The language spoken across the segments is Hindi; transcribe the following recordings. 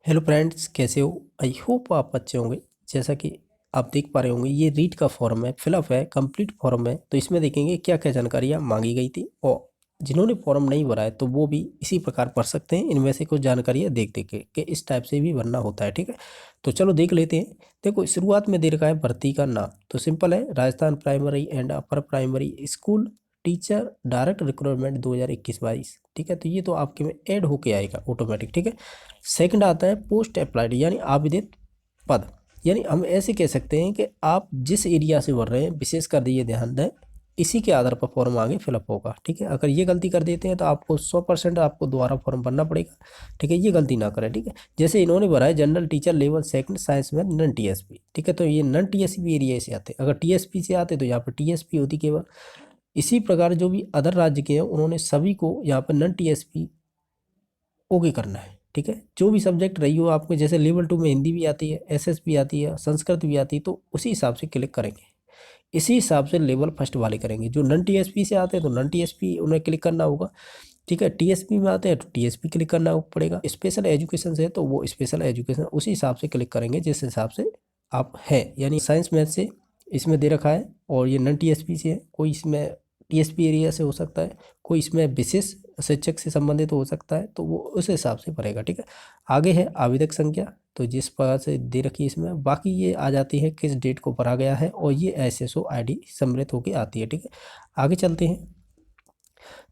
हेलो फ्रेंड्स, कैसे हो? आई होप आप अच्छे होंगे। जैसा कि आप देख पा रहे होंगे, ये रीड का फॉर्म है, फिलअप है, कंप्लीट फॉर्म है। तो इसमें देखेंगे क्या क्या जानकारियाँ मांगी गई थी, और जिन्होंने फॉर्म नहीं भरा है तो वो भी इसी प्रकार पढ़ सकते हैं। इनमें से कुछ जानकारियाँ देख देख के इस टाइप से भी भरना होता है। ठीक है, तो चलो देख लेते हैं। देखो, शुरुआत में दे रखा है भर्ती का नाम, तो सिंपल है, Rajasthan primary and upper primary school teacher direct recruitment 2021-22। ठीक है, तो ये तो आपके में ऐड होके आएगा ऑटोमेटिक। ठीक है, सेकंड आता है पोस्ट अप्लाइड यानी आवेदित पद। यानी हम ऐसे कह सकते हैं कि आप जिस एरिया से भर रहे हैं, विशेष कर दिए ध्यान दें, इसी के आधार पर फॉर्म आगे फिलअप होगा। ठीक है, अगर ये गलती कर देते हैं तो आपको 100% आपको दोबारा फॉर्म भरना पड़ेगा। ठीक है, ये गलती ना करें। ठीक है, जैसे इन्होंने भरा है general teacher level second science में नन टीएसपी। ठीक है, तो ये नन टीएसपी एरिया से आते हैं। अगर टीएसपी से आते तो यहाँ पर टीएसपी होती केवल। इसी प्रकार जो भी अदर राज्य के हैं उन्होंने सभी को यहाँ पर नन टीएसपी ओके करना है। ठीक है, जो भी सब्जेक्ट रही हो आपके, जैसे लेवल 2 में हिंदी भी आती है, एसएस भी आती है, संस्कृत भी आती है, तो उसी हिसाब से क्लिक करेंगे। इसी हिसाब से लेवल फर्स्ट वाले करेंगे। जो नन टीएसपी से आते हैं तो नन टीएसपी उन्हें क्लिक करना होगा। ठीक है, टीएसपी में आते हैं तो टीएसपी क्लिक करना पड़ेगा। स्पेशल एजुकेशन से है तो वो स्पेशल एजुकेशन उसी हिसाब से क्लिक करेंगे जिस हिसाब से आप हैं। यानी साइंस मैथ से इसमें दे रखा है, और ये नन टीएसपी से है। कोई इसमें टीएसपी एरिया से हो सकता है, कोई इसमें विशेष शिक्षक से संबंधित हो सकता है, तो वो उस हिसाब से भरेगा। ठीक है, आगे है आवेदक संख्या, तो जिस प्रकार से दे रखी है इसमें, बाकी ये आ जाती है किस डेट को भरा गया है, और ये एसएसओ आईडी सम्मिलित होकर आती है। ठीक है, आगे चलते हैं।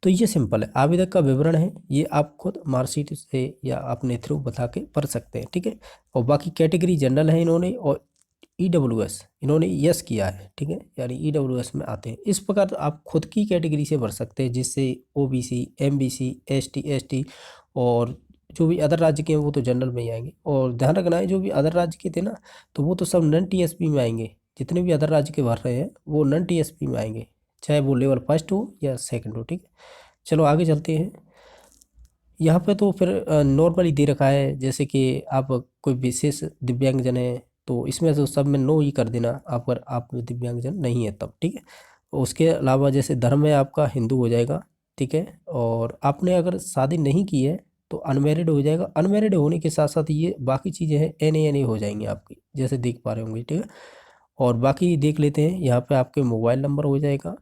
तो ये सिंपल है, आवेदक का विवरण है, ये आप खुद मार्कशीट से या अपने थ्रू बता के भर सकते हैं। ठीक है, और बाकी कैटेगरी जनरल है इन्होंने, और ईडब्ल्यूएस इन्होंने यस किया है। ठीक है, यानी ईडब्ल्यूएस में आते हैं। इस प्रकार आप खुद की कैटेगरी से भर सकते हैं, जिससे ओबीसी, एमबीसी, एसटी, एसटी और जो भी अदर राज्य के हैं वो तो जनरल में ही आएंगे। और ध्यान रखना है, जो भी अदर राज्य के थे ना, तो वो तो सब नन टीएसपी में आएंगे। जितने भी अदर राज्य के भर रहे हैं वो नन टीएसपी में आएंगे, चाहे वो लेवल फर्स्ट हो या सेकंड हो। ठीक है, चलो आगे चलते हैं। यहाँ पे तो फिर नॉर्मली दे रखा है, जैसे कि आप कोई विशेष दिव्यांगजन है तो इसमें तो सब में नो ही कर देना, अगर आप दिव्यांगजन नहीं है तब। ठीक है, उसके अलावा जैसे धर्म है आपका हिंदू हो जाएगा। ठीक है, और आपने अगर शादी नहीं की है तो अनमेरिड हो जाएगा। अनमेरिड होने के साथ साथ ये बाकी चीज़ें हैं, एन ए हो जाएंगी आपकी, जैसे देख पा रहे होंगे। ठीक है, और बाकी देख लेते हैं। यहाँ पे आपके मोबाइल नंबर हो जाएगा,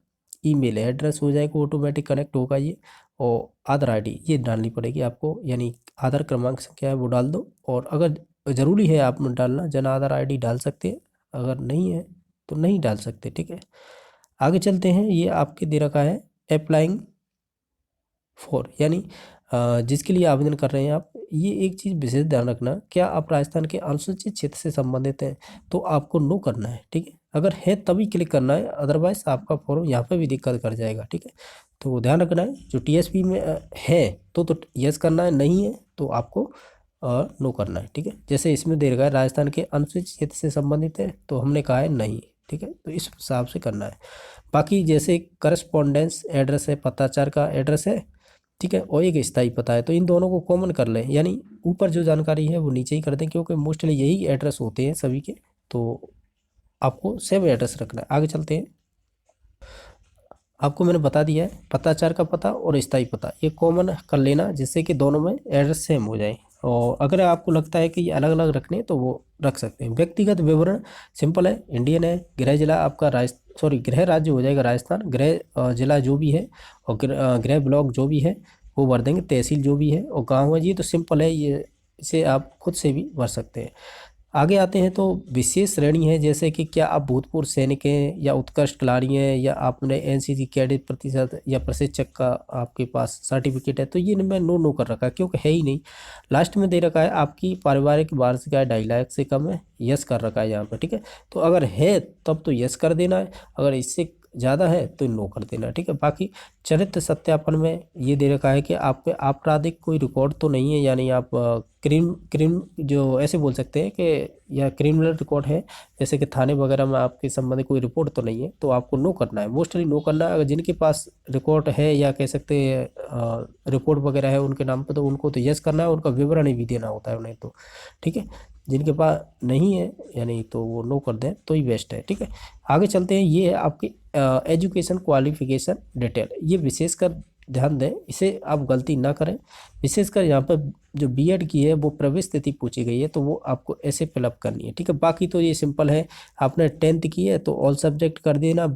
ईमेल एड्रेस हो जाएगा, ऑटोमेटिक कनेक्ट होगा ये, और आधार आईडी ये डालनी पड़ेगी आपको, यानी आधार क्रमांक क्या है वो डाल दो। और अगर ज़रूरी है आप डालना, जन आधार आईडी डाल सकते हैं, अगर नहीं है तो नहीं डाल सकते। ठीक है, आगे चलते हैं। ये आपके दे रखा है अप्लाइंग फॉर, यानी जिसके लिए आवेदन कर रहे हैं आप। ये एक चीज़ विशेष ध्यान रखना, क्या आप राजस्थान के अनुसूचित क्षेत्र से संबंधित हैं तो आपको नो करना है। ठीक है, अगर है तभी क्लिक करना है, अदरवाइज आपका फॉर्म यहाँ पे भी दिक्कत कर जाएगा। ठीक है, तो ध्यान रखना है। जो टीएसपी में है तो यस करना है, नहीं है तो आपको नो करना है। ठीक है, जैसे इसमें दे रखा है राजस्थान के अनुसूचित क्षेत्र से संबंधित है, तो हमने कहा है नहीं। ठीक है, तो इस हिसाब से करना है। बाकी जैसे करस्पॉन्डेंस एड्रेस है, पत्राचार का एड्रेस है। ठीक है, और एक स्थायी पता है, तो इन दोनों को कॉमन कर लें, यानी ऊपर जो जानकारी है वो नीचे ही कर दें, क्योंकि मोस्टली यही एड्रेस होते हैं सभी के। तो आपको सेम एड्रेस रखना है। आगे चलते हैं। आपको मैंने बता दिया है, पत्राचार का पता और स्थायी पता ये कॉमन कर लेना, जिससे कि दोनों में एड्रेस सेम हो जाए। और अगर आपको लगता है कि ये अलग अलग रखने हैं तो वो रख सकते हैं। व्यक्तिगत विवरण सिंपल है, इंडियन है, गृह जिला आपका गृह राज्य हो जाएगा राजस्थान, गृह जिला जो भी है, और गृह ब्लॉक जो भी है वो भर देंगे, तहसील जो भी है, और गाँव है। ये तो सिंपल है, ये इसे आप खुद से भी भर सकते हैं। आगे आते हैं तो विशेष श्रेणी है, जैसे कि क्या आप भूतपूर्व सैनिक हैं या उत्कृष्ट खिलाड़ी हैं, या आपने एनसीसी कैडेट प्रतिशत या प्रशिक्षक का आपके पास सर्टिफिकेट है, तो ये मैं नो नो कर रखा है क्योंकि है ही नहीं। लास्ट में दे रखा है आपकी पारिवारिक वार्षिक आय 2.5 लाख से कम है, यस कर रखा है यहाँ पर। ठीक है, तो अगर है तब तो यस कर देना है, अगर इससे ज़्यादा है तो नो कर देना है। ठीक है, बाकी चरित्र सत्यापन में ये दे रखा है कि आप पे आपराधिक कोई रिकॉर्ड तो नहीं है, यानी आप क्रिम जो ऐसे बोल सकते हैं कि या क्रिमिनल रिकॉर्ड है, जैसे कि थाने वगैरह में आपके संबंधी कोई रिपोर्ट तो नहीं है, तो आपको नो करना है, मोस्टली नो करना है। अगर जिनके पास रिकॉर्ड है या कह सकते हैं रिपोर्ट वगैरह है उनके नाम पे, तो उनको तो यस करना है, उनका विवरण भी देना होता है उन्हें तो। ठीक है, जिनके पास नहीं है यानी तो वो नो कर दें तो ही बेस्ट है। ठीक है, आगे चलते हैं। ये है आपकी एजुकेशन क्वालिफिकेशन डिटेल, ये विशेषकर ध्यान दें, इसे आप गलती ना करें। विशेषकर यहाँ पर जो बीएड की है वो प्रवेश तिथि पूछी गई है, तो वो आपको ऐसे फिलअप करनी है, ठीक है। बाकी तो ये सिंपल है, आपने 10th की है तो ऑल सब्जेक्ट कर देना,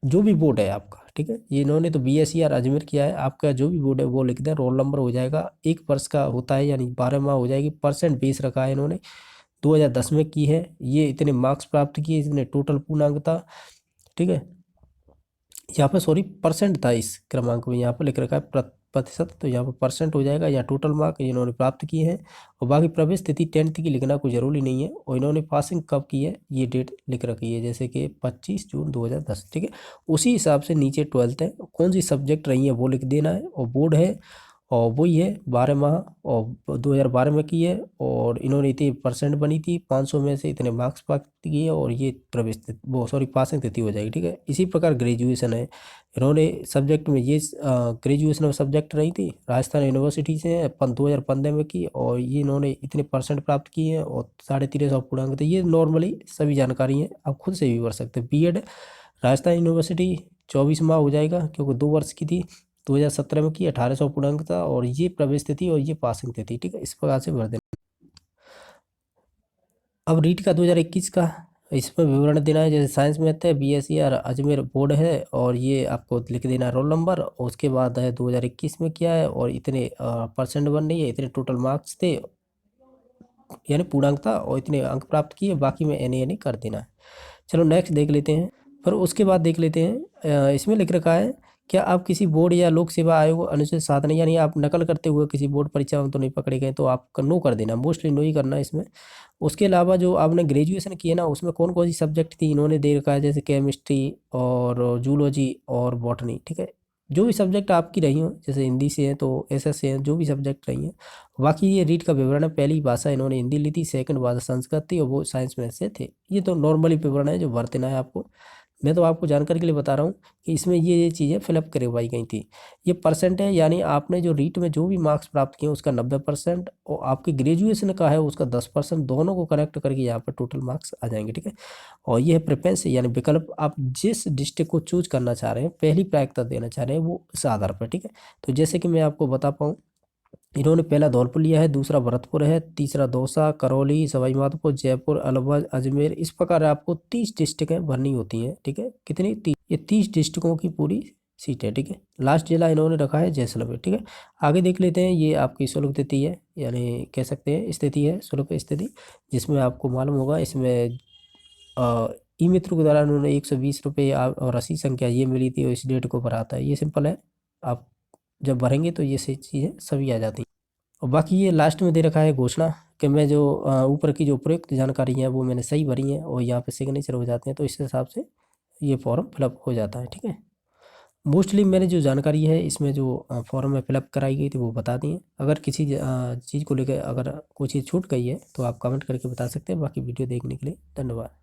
जो भी बोर्ड है आपका, ठीक है। ये इन्होंने तो BSER अजमेर किया है, आपका जो भी बोर्ड है वो लिख दें, रोल नंबर हो जाएगा, 1 वर्ष का होता है यानी 12 माह हो जाएगी। परसेंट बेस रखा है इन्होंने, 2010 में की है, ये इतने मार्क्स प्राप्त किए, इतने टोटल पूर्णांक था, ठीक है। यहाँ पर सॉरी परसेंट था इस क्रमांक में, यहाँ पर लिख रखा है प्रतिशत, तो यहाँ पर परसेंट हो जाएगा, या टोटल मार्क इन्होंने प्राप्त किए हैं। और बाकी प्रवेश तिथि 10th की लिखना कोई ज़रूरी नहीं है, और इन्होंने पासिंग कब की है ये डेट लिख रखी है, जैसे कि 25 जून 2010, ठीक है। उसी हिसाब से नीचे 12th है, कौन सी सब्जेक्ट रही है वो लिख देना है, और बोर्ड है और वही है 12 माह, और 2012 में की है, और इन्होंने इतनी परसेंट बनी थी 500 में से इतने मार्क्स प्राप्त किए, और ये प्रवेश तिथि वो सॉरी पासिंग तिथि हो जाएगी, ठीक है। इसी प्रकार ग्रेजुएशन है, इन्होंने सब्जेक्ट में ये ग्रेजुएशन में सब्जेक्ट रही थी राजस्थान यूनिवर्सिटी से 2015 में की, और ये इन्होंने इतने परसेंट प्राप्त किए हैं, और 1350 पूर्णांक थे। ये नॉर्मली सभी जानकारी हैं, आप खुद से भी भर सकते हैं। बीएड राजस्थान यूनिवर्सिटी 24 माह हो जाएगा, क्योंकि 2 वर्ष की थी, 2017 में की, 1800 पूर्णांक था, और ये प्रवेश तिथि और ये पासिंग तिथि, ठीक है। इस प्रकार से भर देना। अब रीट का 2021 का, इसमें विवरण देना है, जैसे साइंस में थे BSER अजमेर बोर्ड है, और ये आपको लिख देना है रोल नंबर, और उसके बाद है 2021 में किया है, और इतने परसेंट बन रही है, इतने टोटल मार्क्स थे यानी पूर्णांक था, और इतने अंक प्राप्त किए, बाकी में NA कर देना है। चलो नेक्स्ट देख लेते हैं। फिर उसके बाद देख लेते हैं, इसमें लिख रखा है, क्या आप किसी बोर्ड या लोक सेवा आयोग अनुसूचित साधन, यानी आप नकल करते हुए किसी बोर्ड परीक्षा में तो नहीं पकड़े गए, तो आप नो कर देना, मोस्टली नो ही करना है इसमें। उसके अलावा जो आपने ग्रेजुएशन किए ना, उसमें कौन कौन सी सब्जेक्ट थी इन्होंने दे रखा है, जैसे केमिस्ट्री और जूलॉजी और बॉटनी, ठीक है। जो भी सब्जेक्ट आपकी रही हो, जैसे हिंदी से है तो SS से हैं, जो भी सब्जेक्ट रही हैं। बाकी ये रीड का विवरण है, पहली भाषा इन्होंने हिंदी ली थी, सेकंड भाषा संस्कृत थी, और वो साइंस में से थे। ये तो नॉर्मली विवरण है जो भर देना है आपको। मैं तो आपको जानकारी के लिए बता रहा हूँ कि इसमें ये चीज़ें फिलअप करवाई गई थी। ये परसेंट है, यानी आपने जो रीट में जो भी मार्क्स प्राप्त किए उसका 90%, और आपकी ग्रेजुएशन का है उसका 10%, दोनों को कनेक्ट करके यहाँ पर टोटल मार्क्स आ जाएंगे, ठीक है। और ये है प्रेफरेंस, यानी विकल्प, आप जिस डिस्ट्रिक्ट को चूज करना चाह रहे हैं, पहली प्राथमिकता देना चाह रहे हैं, वो इस आधार पर, ठीक है। तो जैसे कि मैं आपको बता पाऊँ, इन्होंने पहला धौलपुर लिया है, दूसरा भरतपुर है, तीसरा दौसा, करौली, सवाई माधोपुर, जयपुर, अलवर, अजमेर। इस प्रकार आपको 30 डिस्ट्रिक्टें भरनी होती हैं, ठीक है। कितनी 30, ये 30 डिस्ट्रिक्टों की पूरी सीट है, ठीक है। लास्ट जिला इन्होंने रखा है जैसलमेर, ठीक है। आगे देख लेते हैं, ये आपकी शुल्क तिथि है, यानी कह सकते हैं स्थिति है, शुल्क स्थिति, जिसमें आपको मालूम होगा, इसमें ई मित्र के द्वारा उन्होंने 120 रुपये और 80 संख्या ये मिली थी, और इस डेट को भराता है। ये सिंपल है, आप जब भरेंगे तो ये सही चीज़ें सभी आ जाती हैं। और बाकी ये लास्ट में दे रखा है घोषणा, कि मैं जो ऊपर की जो उपयुक्त जानकारी है वो मैंने सही भरी है, और यहाँ पे सिग्नेचर हो जाते हैं, तो इस हिसाब से ये फॉर्म फिलअप हो जाता है, ठीक है। मोस्टली मैंने जो जानकारी है इसमें जो फॉर्म में फिलअप कराई गई थी वो बता दी है। अगर किसी चीज़ को लेकर अगर कोई चीज़ छूट गई है तो आप कमेंट करके बता सकते हैं। बाकी वीडियो देखने के लिए धन्यवाद।